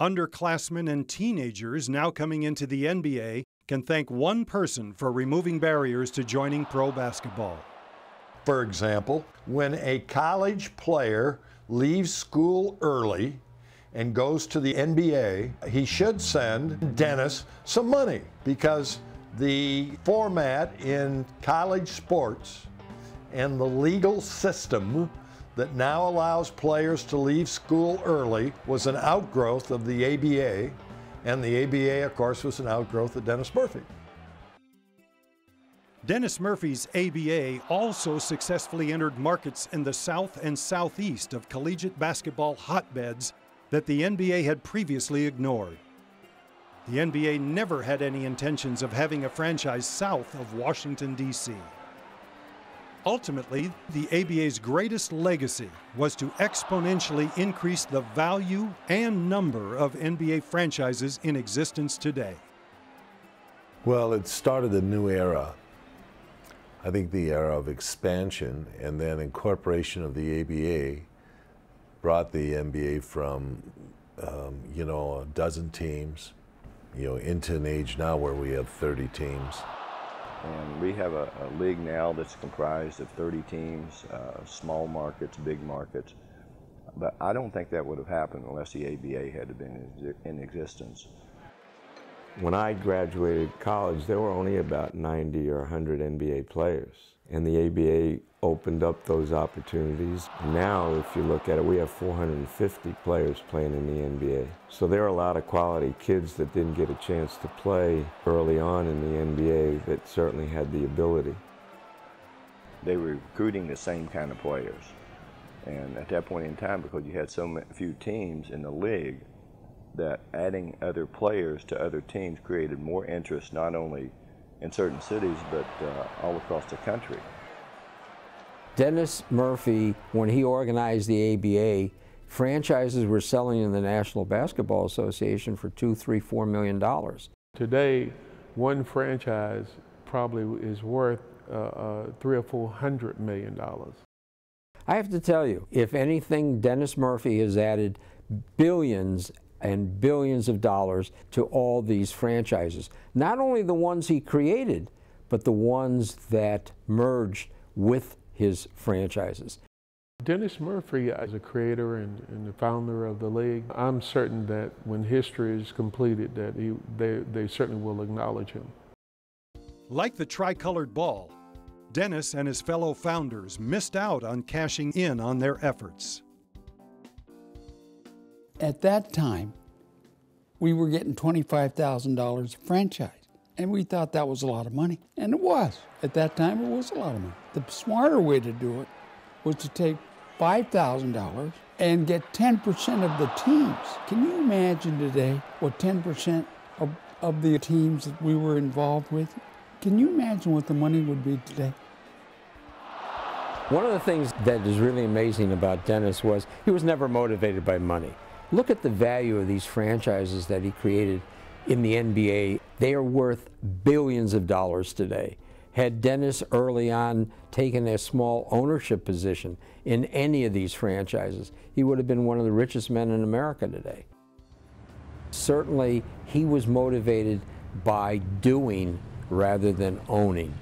Underclassmen and teenagers now coming into the NBA can thank one person for removing barriers to joining pro basketball. For example, when a college player leaves school early and goes to the NBA, he should send Dennis some money, because the format in college sports and the legal system that now allows players to leave school early was an outgrowth of the ABA, and the ABA, of course, was an outgrowth of Dennis Murphy. Dennis Murphy's ABA also successfully entered markets in the south and southeast of collegiate basketball hotbeds that the NBA had previously ignored. The NBA never had any intentions of having a franchise south of Washington, D.C. Ultimately, the ABA's greatest legacy was to exponentially increase the value and number of NBA franchises in existence today. Well, it started a new era. I think the era of expansion and then incorporation of the ABA brought the NBA from, a dozen teams, into an age now where we have 30 teams. And we have a league now that's comprised of 30 teams, small markets, big markets. But I don't think that would have happened unless the ABA had been in existence. When I graduated college, there were only about 90 or 100 NBA players. And the ABA opened up those opportunities. Now, if you look at it, we have 450 players playing in the NBA. So there are a lot of quality kids that didn't get a chance to play early on in the NBA that certainly had the ability. They were recruiting the same kind of players. And at that point in time, because you had so few teams in the league, that adding other players to other teams created more interest, not only in certain cities, but all across the country. Dennis Murphy, when he organized the ABA, franchises were selling in the National Basketball Association for $2, $3, $4 million. Today, one franchise probably is worth $300 or $400 million. I have to tell you, if anything, Dennis Murphy has added billions and billions of dollars to all these franchises. Not only the ones he created, but the ones that merged with his franchises. Dennis Murphy is a creator and the founder of the league. I'm certain that when history is completed, that they certainly will acknowledge him. Like the tricolored ball, Dennis and his fellow founders missed out on cashing in on their efforts. At that time, we were getting $25,000 a franchise, and we thought that was a lot of money. And it was. At that time, it was a lot of money. The smarter way to do it was to take $5,000 and get 10% of the teams. Can you imagine today what 10% of the teams that we were involved with? Can you imagine what the money would be today? One of the things that is really amazing about Dennis was he was never motivated by money. Look at the value of these franchises that he created in the NBA. They are worth billions of dollars today. Had Dennis early on taken a small ownership position in any of these franchises, he would have been one of the richest men in America today. Certainly, he was motivated by doing rather than owning.